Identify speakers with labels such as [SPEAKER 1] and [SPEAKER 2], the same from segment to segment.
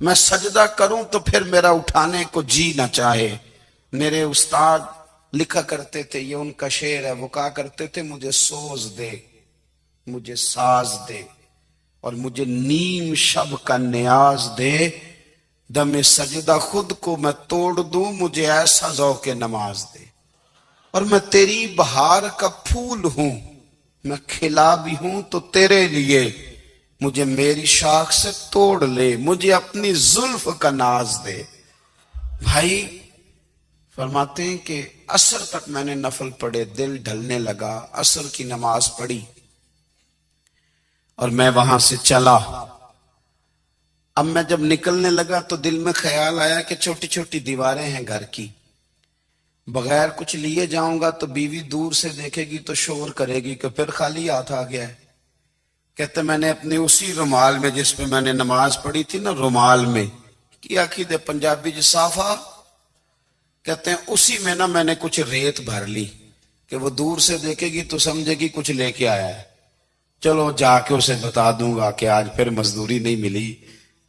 [SPEAKER 1] میں سجدہ کروں تو پھر میرا اٹھانے کو جی نہ چاہے۔ میرے استاد لکھا کرتے تھے، یہ ان کا شعر ہے، وہ کہا کرتے تھے مجھے سوز دے، مجھے ساز دے، اور مجھے نیم شب کا نیاز دے، دم سجدہ خود کو میں توڑ دوں، مجھے ایسا ذوق نماز دے۔ اور میں تیری بہار کا پھول ہوں، میں کھلا بھی ہوں تو تیرے لیے، مجھے میری شاخ سے توڑ لے، مجھے اپنی زلف کا ناز دے۔ بھائی فرماتے ہیں کہ عصر تک میں نے نفل پڑھے، دل ڈھلنے لگا، عصر کی نماز پڑھی اور میں وہاں سے چلا۔ اب میں جب نکلنے لگا تو دل میں خیال آیا کہ چھوٹی چھوٹی دیواریں ہیں گھر کی، بغیر کچھ لیے جاؤں گا تو بیوی دور سے دیکھے گی تو شور کرے گی کہ پھر خالی ہاتھ آ گیا ہے۔ کہتے میں نے اپنے اسی رومال میں جس پہ میں نے نماز پڑھی تھی نا، رومال میں کیا عقیدے پنجابی صافہ، کہتے ہیں اسی میں نا میں نے کچھ ریت بھر لی کہ وہ دور سے دیکھے گی تو سمجھے گی کچھ لے کے آیا ہے، چلو جا کے اسے بتا دوں گا کہ آج پھر مزدوری نہیں ملی۔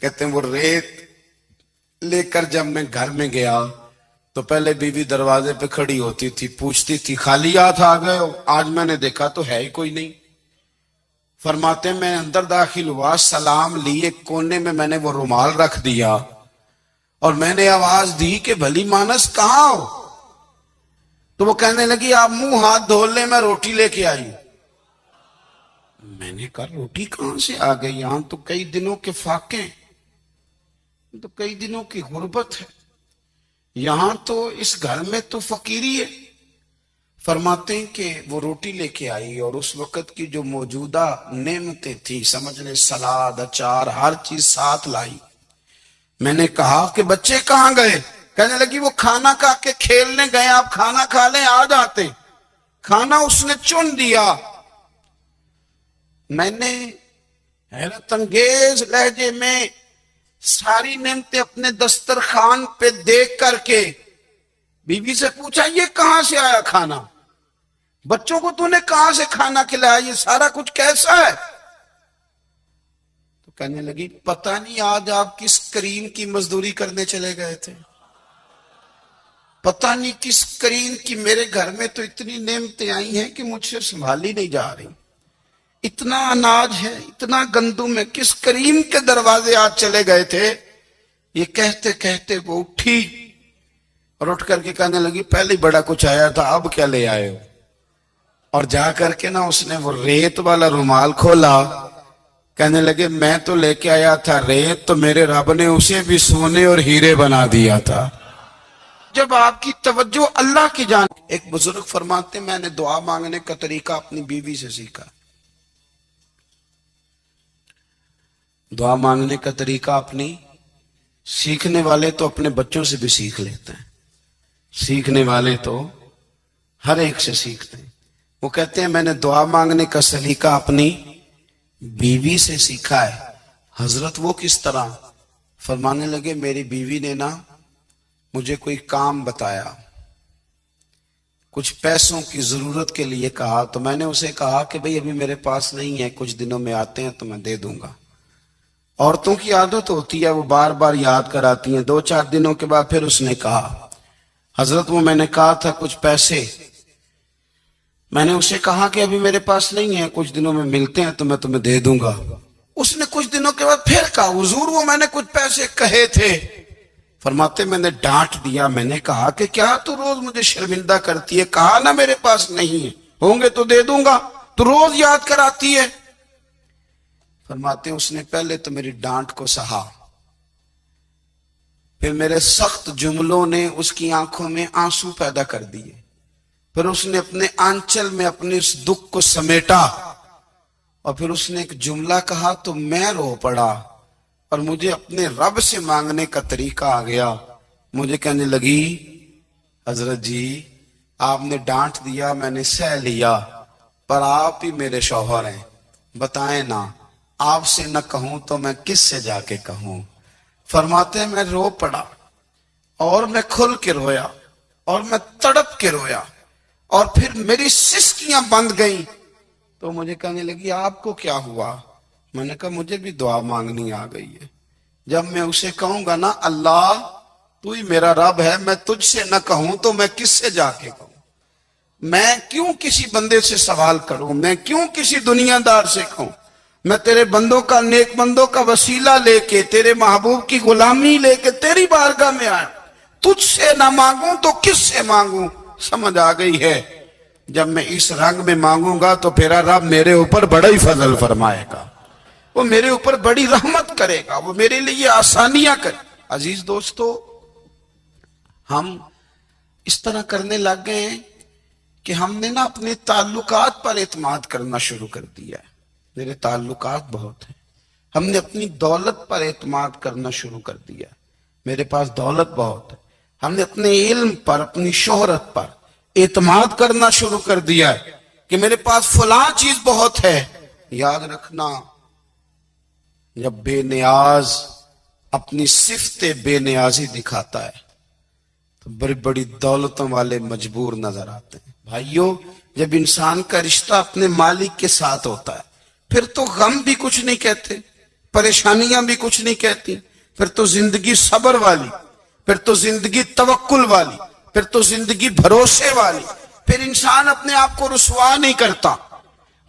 [SPEAKER 1] کہتے ہیں وہ ریت لے کر جب میں گھر میں گیا تو پہلے بیوی دروازے پہ کھڑی ہوتی تھی، پوچھتی تھی خالی ہاتھ آ گئے ہو؟ آج میں نے دیکھا تو ہے ہی کوئی نہیں۔ فرماتے میں اندر داخل ہوا، سلام لی، ایک کونے میں نے وہ رومال رکھ دیا اور میں نے آواز دی کہ بھلی مانس کہاں ہو؟ تو وہ کہنے لگی آپ منہ ہاتھ دھو لیں، میں روٹی لے کے آئی۔ میں نے کہا روٹی کہاں سے آ گئی؟ یہاں تو کئی دنوں کے فاقے ہیں، تو کئی دنوں کی غربت ہے، یہاں تو اس گھر میں تو فقیری ہے۔ فرماتے ہیں کہ وہ روٹی لے کے آئی اور اس وقت کی جو موجودہ نعمتیں تھی، سمجھ لیں سلاد، اچار، ہر چیز ساتھ لائی۔ میں نے کہا کہ بچے کہاں گئے؟ کہنے لگی وہ کھانا کھا کے کھیلنے گئے، آپ کھانا کھا لیں آ جاتے۔ کھانا اس نے چن دیا۔ میں نے حیرت انگیز لہجے میں ساری نعمتیں اپنے دسترخوان پہ دیکھ کر کے بیوی سے پوچھا یہ کہاں سے آیا کھانا؟ بچوں کو تو نے کہاں سے کھانا کھلایا؟ یہ سارا کچھ کیسا ہے؟ تو کہنے لگی پتہ نہیں آج آپ کس کریم کی مزدوری کرنے چلے گئے تھے، پتہ نہیں کس کریم کی، میرے گھر میں تو اتنی نعمتیں آئی ہیں کہ مجھ سے سنبھالی نہیں جا رہی، اتنا اناج ہے، اتنا گندم ہے، کس کریم کے دروازے آج چلے گئے تھے؟ یہ کہتے کہتے وہ اٹھی اور اٹھ کر کے کہنے لگی پہلے بڑا کچھ آیا تھا، اب کیا لے آئے ہو؟ اور جا کر کے نا اس نے وہ ریت والا رومال کھولا، کہنے لگے میں تو لے کے آیا تھا ریت، تو میرے رب نے اسے بھی سونے اور ہیرے بنا دیا تھا۔ جب آپ کی توجہ اللہ کی جانب، ایک بزرگ فرماتے میں نے دعا مانگنے کا طریقہ اپنی بیوی سے سیکھا۔ دعا مانگنے کا طریقہ اپنی، سیکھنے والے تو اپنے بچوں سے بھی سیکھ لیتے ہیں، سیکھنے والے تو ہر ایک سے سیکھتے ہیں۔ وہ کہتے ہیں میں نے دعا مانگنے کا سلیقہ اپنی بیوی سے سیکھا ہے۔ حضرت وہ کس طرح؟ فرمانے لگے میری بیوی نے نا مجھے کوئی کام بتایا، کچھ پیسوں کی ضرورت کے لیے کہا، تو میں نے اسے کہا کہ بھئی ابھی میرے پاس نہیں ہے، کچھ دنوں میں آتے ہیں تو میں دے دوں گا۔ عورتوں کی عادت ہوتی ہے وہ بار بار یاد کراتی ہیں، 2-4 دنوں کے بعد پھر اس نے کہا حضرت وہ میں نے کہا تھا کچھ پیسے، میں نے اسے کہا کہ ابھی میرے پاس نہیں ہے، کچھ دنوں میں ملتے ہیں تو میں تمہیں دے دوں گا۔ اس نے کچھ دنوں کے بعد پھر کہا حضور وہ میں نے کچھ پیسے کہے تھے۔ فرماتے میں نے ڈانٹ دیا، میں نے کہا کہ کیا تو روز مجھے شرمندہ کرتی ہے، کہا نا میرے پاس نہیں ہے، ہوں گے تو دے دوں گا، تو روز یاد کراتی ہے۔ فرماتے اس نے پہلے تو میری ڈانٹ کو سہا، پھر میرے سخت جملوں نے اس کی آنکھوں میں آنسو پیدا کر دیے، پھر اس نے اپنے آنچل میں اپنے اس دکھ کو سمیٹا، اور پھر اس نے ایک جملہ کہا تو میں رو پڑا، اور مجھے اپنے رب سے مانگنے کا طریقہ آ گیا۔ مجھے کہنے لگی حضرت جی آپ نے ڈانٹ دیا، میں نے سہ لیا، پر آپ ہی میرے شوہر ہیں، بتائیں نا آپ سے نہ کہوں تو میں کس سے جا کے کہوں؟ فرماتے ہیں میں رو پڑا، اور میں کھل کے رویا، اور میں تڑپ کے رویا، اور پھر میری سسکیاں بند گئیں۔ تو مجھے کہنے لگی آپ کو کیا ہوا؟ میں نے کہا مجھے بھی دعا مانگنی آ گئی ہے۔ جب میں اسے کہوں گا نا اللہ تو ہی میرا رب ہے، میں تجھ سے نہ کہوں تو میں کس سے جا کے کہوں؟ میں کیوں کسی بندے سے سوال کروں؟ میں کیوں کسی دنیا دار سے کہوں؟ میں تیرے بندوں کا، نیک بندوں کا وسیلہ لے کے، تیرے محبوب کی غلامی لے کے تیری بارگاہ میں آیا، تجھ سے نہ مانگوں تو کس سے مانگوں؟ سمجھ آ گئی ہے؟ جب میں اس رنگ میں مانگوں گا تو پھر رب میرے اوپر بڑا ہی فضل فرمائے گا، وہ میرے اوپر بڑی رحمت کرے گا، وہ میرے لیے آسانیاں کرے۔ عزیز دوستو، ہم اس طرح کرنے لگ گئے ہیں کہ ہم نے نا اپنے تعلقات پر اعتماد کرنا شروع کر دیا ہے۔ میرے تعلقات بہت ہیں، ہم نے اپنی دولت پر اعتماد کرنا شروع کر دیا ہے، میرے پاس دولت بہت ہے۔ ہم نے اپنے علم پر، اپنی شہرت پر اعتماد کرنا شروع کر دیا ہے کہ میرے پاس فلاں چیز بہت ہے۔ یاد رکھنا، جب بے نیاز اپنی صفت بے نیازی دکھاتا ہے تو بڑی بڑی دولتوں والے مجبور نظر آتے ہیں۔ بھائیو، جب انسان کا رشتہ اپنے مالک کے ساتھ ہوتا ہے پھر تو غم بھی کچھ نہیں کہتے، پریشانیاں بھی کچھ نہیں کہتی، پھر تو زندگی صبر والی، پھر تو زندگی توکل والی، پھر تو زندگی بھروسے والی، پھر انسان اپنے آپ کو رسوا نہیں کرتا،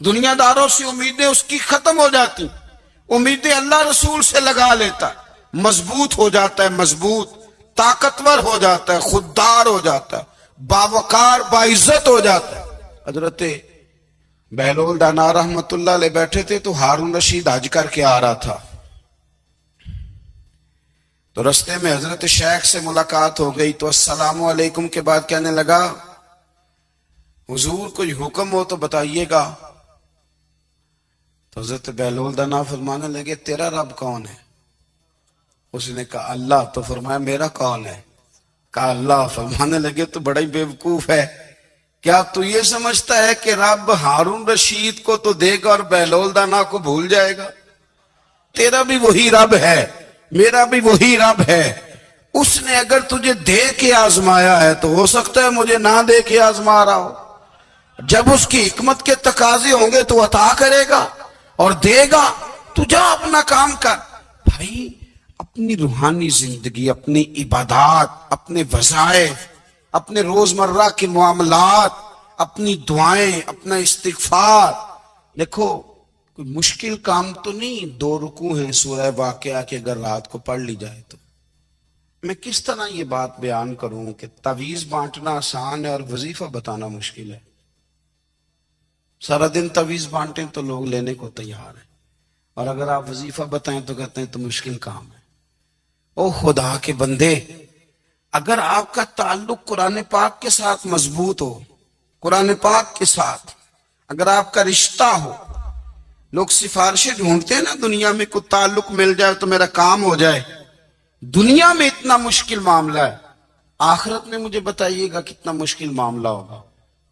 [SPEAKER 1] دنیا داروں سے امیدیں اس کی ختم ہو جاتی، امیدیں اللہ رسول سے لگا لیتا ہے، مضبوط ہو جاتا ہے، مضبوط، طاقتور ہو جاتا ہے، خوددار ہو جاتا ہے، باوقار باعزت ہو جاتا ہے۔ حضرت بہلول دانا رحمت اللہ علیہ بیٹھے تھے تو ہارون رشید حج کر کے آ رہا تھا، تو رستے میں حضرت شیخ سے ملاقات ہو گئی تو السلام علیکم کے بعد کہنے لگا حضور کوئی حکم ہو تو بتائیے گا۔ تو حضرت بہلول دانا فرمانے لگے تیرا رب کون ہے؟ اس نے کہا اللہ۔ تو فرمایا میرا کون ہے؟ کہا اللہ۔ فرمانے لگے تو بڑا ہی بیوقوف ہے، کیا تو یہ سمجھتا ہے کہ رب ہارون رشید کو تو دے گا اور بہلول دانا کو بھول جائے گا؟ تیرا بھی وہی رب ہے، میرا بھی وہی رب ہے۔ اس نے اگر تجھے دے کے آزمایا ہے تو ہو سکتا ہے مجھے نہ دے کے آزما رہا ہو۔ جب اس کی حکمت کے تقاضے ہوں گے تو عطا کرے گا اور دے گا، تو جا اپنا کام کر۔ بھائی، اپنی روحانی زندگی، اپنی عبادات، اپنے وظائف، اپنے روزمرہ کے معاملات، اپنی دعائیں، اپنا استغفار، دیکھو کوئی مشکل کام تو نہیں، 2 رکوع ہیں سورہ واقعہ کے، اگر رات کو پڑھ لی جائے تو۔ میں کس طرح یہ بات بیان کروں کہ تعویذ بانٹنا آسان ہے اور وظیفہ بتانا مشکل ہے؟ سارا دن تعویذ بانٹیں تو لوگ لینے کو تیار ہیں، اور اگر آپ وظیفہ بتائیں تو کہتے ہیں تو مشکل کام ہے۔ او خدا کے بندے، اگر آپ کا تعلق قرآن پاک کے ساتھ مضبوط ہو، قرآن پاک کے ساتھ اگر آپ کا رشتہ ہو، لوگ سفارشیں ڈھونڈتے ہیں نا دنیا میں، کوئی تعلق مل جائے تو میرا کام ہو جائے۔ دنیا میں اتنا مشکل معاملہ ہے، آخرت میں مجھے بتائیے گا کتنا مشکل معاملہ ہوگا۔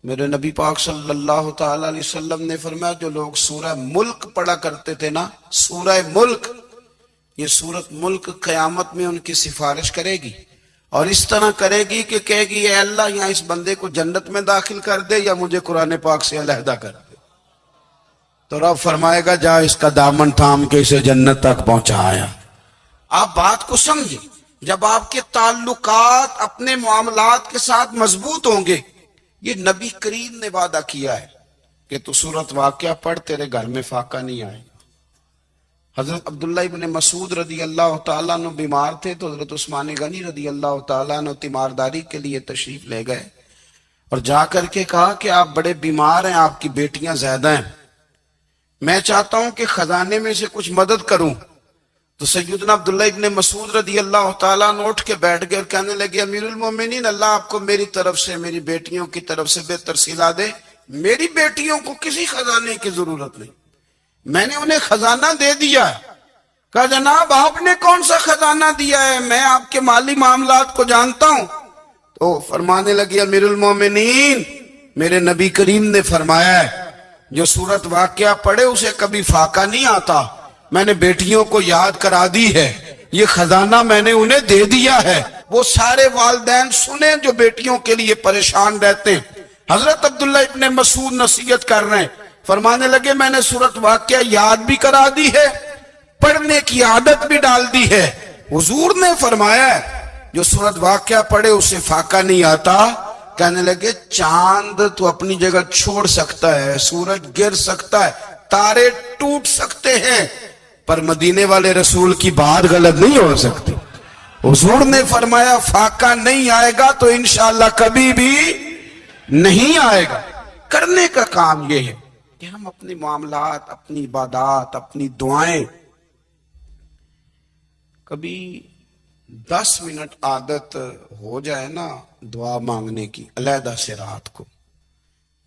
[SPEAKER 1] میرے نبی پاک صلی اللہ تعالی علیہ وسلم نے فرمایا جو لوگ سورہ ملک پڑھا کرتے تھے نا، سورہ ملک، یہ سورت ملک قیامت میں ان کی سفارش کرے گی، اور اس طرح کرے گی کہ کہے گی اے اللہ یہاں اس بندے کو جنت میں داخل کر دے یا مجھے قرآن پاک سے علیحدہ کر دے۔ تو رب فرمائے گا جا اس کا دامن تھام کے اسے جنت تک پہنچایا۔ آپ بات کو سمجھیں، جب آپ کے تعلقات اپنے معاملات کے ساتھ مضبوط ہوں گے، یہ نبی کریم نے وعدہ کیا ہے کہ تو سورت واقعہ پڑھ تیرے گھر میں فاقہ نہیں آئے گا۔ حضرت عبداللہ ابن مسعود رضی اللہ تعالیٰ عنہ بیمار تھے تو حضرت عثمان غنی رضی اللہ تعالیٰ عنہ تیمارداری کے لیے تشریف لے گئے اور جا کر کے کہا کہ آپ بڑے بیمار ہیں، آپ کی بیٹیاں زیادہ ہیں، میں چاہتا ہوں کہ خزانے میں سے کچھ مدد کروں۔ تو سیدنا عبداللہ ابن مسعود رضی اللہ تعالیٰ عنہ اٹھ کے بیٹھ گئے اور کہنے لگے امیر المومنین، اللہ آپ کو میری طرف سے، میری بیٹیوں کی طرف سے بہتر صلہ دے، میری بیٹیوں کو کسی خزانے کی ضرورت نہیں، میں نے انہیں خزانہ دے دیا ہے۔ کہا جناب آپ نے کون سا خزانہ دیا ہے، میں آپ کے مالی معاملات کو جانتا ہوں۔ تو فرمانے لگے امیر المومنین، میرے نبی کریم نے فرمایا ہے جو سورت واقعہ پڑھے اسے کبھی فاقہ نہیں آتا، میں نے بیٹیوں کو یاد کرا دی ہے، یہ خزانہ میں نے انہیں دے دیا ہے۔ وہ سارے والدین سنیں جو بیٹیوں کے لیے پریشان رہتے ہیں۔ حضرت عبداللہ ابن مسعود نصیحت کر رہے ہیں، فرمانے لگے میں نے سورت واقعہ یاد بھی کرا دی ہے، پڑھنے کی عادت بھی ڈال دی ہے. حضور نے فرمایا جو سورت واقعہ پڑھے اسے فاقہ نہیں آتا. کہنے لگے چاند تو اپنی جگہ چھوڑ سکتا ہے، سورج گر سکتا ہے، تارے ٹوٹ سکتے ہیں، پر مدینے والے رسول کی بات غلط نہیں ہو سکتی. حضور نے فرمایا فاقہ نہیں آئے گا تو انشاءاللہ کبھی بھی نہیں آئے گا. کرنے کا کام یہ ہے کہ ہم اپنے معاملات، اپنی عبادات، اپنی دعائیں کبھی 10 منٹ عادت ہو جائے نا دعا مانگنے کی علیحدہ سے رات کو.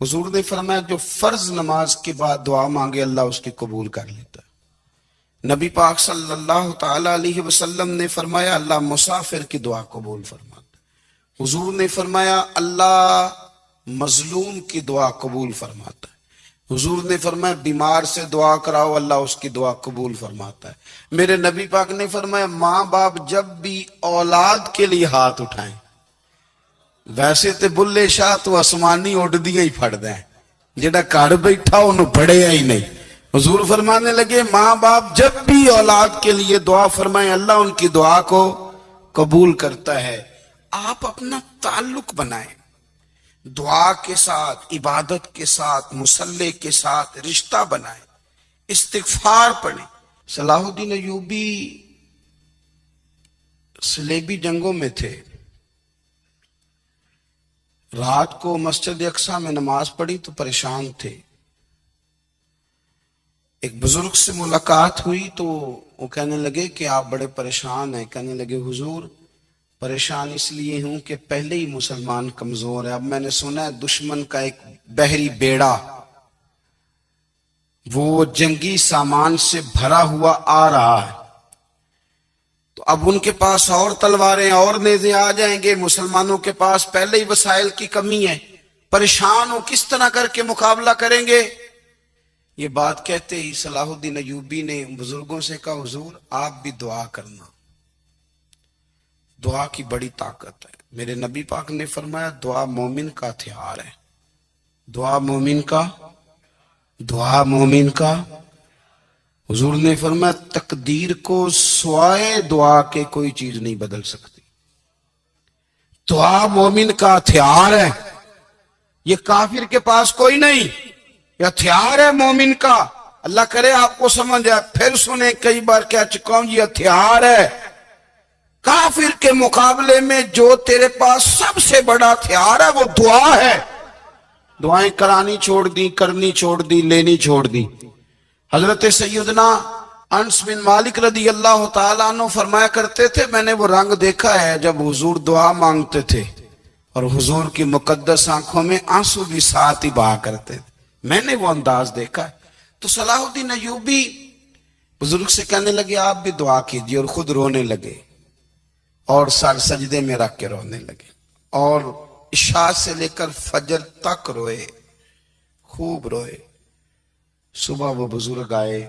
[SPEAKER 1] حضور نے فرمایا جو فرض نماز کے بعد دعا مانگے اللہ اس کی قبول کر لیتا ہے. نبی پاک صلی اللہ تعالی علیہ وسلم نے فرمایا اللہ مسافر کی دعا قبول فرماتا ہے. حضور نے فرمایا اللہ مظلوم کی دعا قبول فرماتا ہے. حضور نے فرمایا بیمار سے دعا کراؤ اللہ اس کی دعا قبول فرماتا ہے. میرے نبی پاک نے فرمایا ماں باپ جب بھی اولاد کے لیے ہاتھ اٹھائیں، ویسے تے بلے شاہ تو آسمانی اڈ دیا ہی پھڑ دیں، جڑا گھر بیٹھا انہوں بڑھیا ہی نہیں. حضور فرمانے لگے ماں باپ جب بھی اولاد کے لیے دعا فرمائیں اللہ ان کی دعا کو قبول کرتا ہے. آپ اپنا تعلق بنائیں دعا کے ساتھ، عبادت کے ساتھ، مصلی کے ساتھ رشتہ بنائیں، استغفار پڑھیں. صلاح الدین ایوبی صلیبی جنگوں میں تھے. رات کو مسجد اقصی میں نماز پڑھی تو پریشان تھے. ایک بزرگ سے ملاقات ہوئی تو وہ کہنے لگے کہ آپ بڑے پریشان ہیں. کہنے لگے حضور پریشان اس لیے ہوں کہ پہلے ہی مسلمان کمزور ہے، اب میں نے سنا ہے دشمن کا ایک بحری بیڑا وہ جنگی سامان سے بھرا ہوا آ رہا ہے، تو اب ان کے پاس اور تلواریں اور نیزے آ جائیں گے، مسلمانوں کے پاس پہلے ہی وسائل کی کمی ہے، پریشان ہو کس طرح کر کے مقابلہ کریں گے. یہ بات کہتے ہی صلاح الدین ایوبی نے بزرگوں سے کہا حضور آپ بھی دعا کرنا، دعا کی بڑی طاقت ہے. میرے نبی پاک نے فرمایا دعا مومن کا ہتھیار ہے، دعا مومن کا، دعا مومن کا. حضور نے فرمایا تقدیر کو سوائے دعا کے کوئی چیز نہیں بدل سکتی. دعا مومن کا ہتھیار ہے، یہ کافر کے پاس کوئی نہیں، یہ ہتھیار ہے مومن کا. اللہ کرے آپ کو سمجھ آئے. پھر سنیں کئی بار کہہ چکا ہوں یہ ہتھیار ہے. کافر کے مقابلے میں جو تیرے پاس سب سے بڑا ہتھیار ہے وہ دعا ہے. دعائیں کرانی چھوڑ دی، کرنی چھوڑ دی، لینی چھوڑ دی. حضرت سیدنا انس بن مالک رضی اللہ تعالیٰ عنہ فرمایا کرتے تھے میں نے وہ رنگ دیکھا ہے جب حضور دعا مانگتے تھے اور حضور کی مقدس آنکھوں میں آنسو بھی ساتھ ہی بہا کرتے تھے، میں نے وہ انداز دیکھا ہے. تو صلاح الدین ایوبی بزرگ سے کہنے لگے آپ بھی دعا کیجیے، اور خود رونے لگے اور سر سجدے میں رکھ کے رونے لگے اور عشاء سے لے کر فجر تک روئے، خوب روئے. صبح وہ بزرگ آئے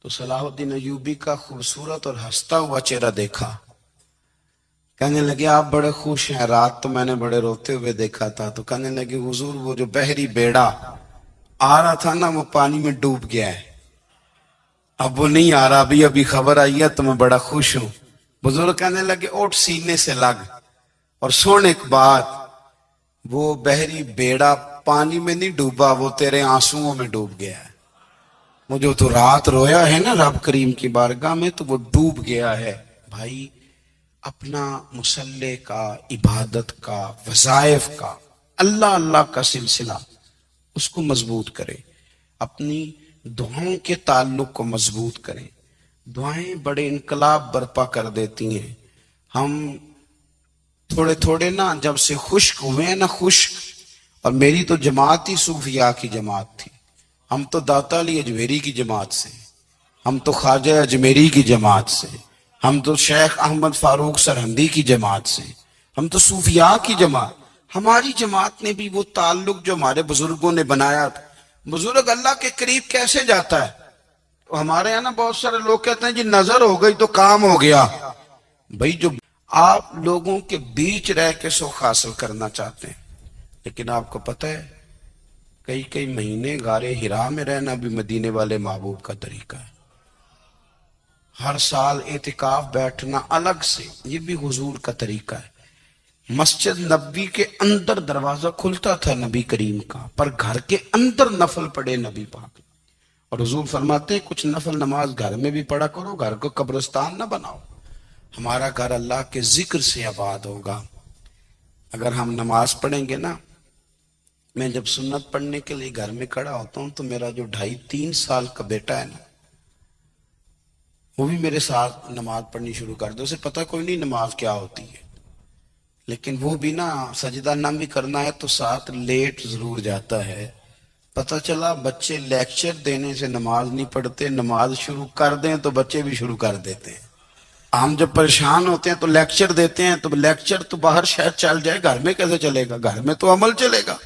[SPEAKER 1] تو صلاح الدین ایوبی کا خوبصورت اور ہنستا ہوا چہرہ دیکھا. کہنے لگے آپ بڑے خوش ہیں، رات تو میں نے بڑے روتے ہوئے دیکھا تھا. تو کہنے لگے حضور وہ جو بحری بیڑا آ رہا تھا نا وہ پانی میں ڈوب گیا ہے، اب وہ نہیں آ رہا، ابھی خبر آئی ہے تو میں بڑا خوش ہوں. بزرگ کہنے لگے اٹھ سینے سے لگ اور سن ایک بات، وہ بحری بیڑا پانی میں نہیں ڈوبا، وہ تیرے آنسوؤں میں ڈوب گیا ہے. وہ جو تو رات رویا ہے نا رب کریم کی بارگاہ میں تو وہ ڈوب گیا ہے. بھائی اپنا مصلی کا، عبادت کا، وظائف کا، اللہ اللہ کا سلسلہ اس کو مضبوط کرے، اپنی دعاؤں کے تعلق کو مضبوط کریں. دعائیں بڑے انقلاب برپا کر دیتی ہیں. ہم تھوڑے تھوڑے نا جب سے خشک ہوئے ہیں نا، خشک، اور میری تو جماعت ہی صوفیاء کی جماعت تھی. ہم تو داتا علی اجمیری کی جماعت سے، ہم تو خواجہ اجمیری کی جماعت سے، ہم تو شیخ احمد فاروق سرہندی کی جماعت سے، ہم تو صوفیاء کی جماعت. ہماری جماعت نے بھی وہ تعلق جو ہمارے بزرگوں نے بنایا تھا. بزرگ اللہ کے قریب کیسے جاتا ہے؟ تو ہمارے یہاں نا بہت سارے لوگ کہتے ہیں جی نظر ہو گئی تو کام ہو گیا. بھائی جو آپ لوگوں کے بیچ رہ کے سکھ حاصل کرنا چاہتے ہیں، لیکن آپ کو پتہ ہے کئی کئی مہینے غار ہرا میں رہنا بھی مدینے والے محبوب کا طریقہ ہے. ہر سال اعتکاف بیٹھنا الگ سے، یہ بھی حضور کا طریقہ ہے. مسجد نبی کے اندر دروازہ کھلتا تھا نبی کریم کا، پر گھر کے اندر نفل پڑے نبی پاک. اور حضور فرماتے ہیں کچھ نفل نماز گھر میں بھی پڑھا کرو، گھر کو قبرستان نہ بناؤ. ہمارا گھر اللہ کے ذکر سے آباد ہوگا. اگر ہم نماز پڑھیں گے نا، میں جب سنت پڑھنے کے لیے گھر میں کھڑا ہوتا ہوں تو میرا جو 2.5-3 سال کا بیٹا ہے نا، وہ بھی میرے ساتھ نماز پڑھنی شروع کر دے. اسے پتہ کوئی نہیں نماز کیا ہوتی ہے، لیکن وہ بھی نا سجدہ نہ بھی کرنا ہے تو ساتھ لیٹ ضرور جاتا ہے. پتہ چلا بچے لیکچر دینے سے نماز نہیں پڑھتے، نماز شروع کر دیں تو بچے بھی شروع کر دیتے ہیں. ہم جب پریشان ہوتے ہیں تو لیکچر دیتے ہیں، تو لیکچر تو باہر شاید چل جائے، گھر میں کیسے چلے گا؟ گھر میں تو عمل چلے گا.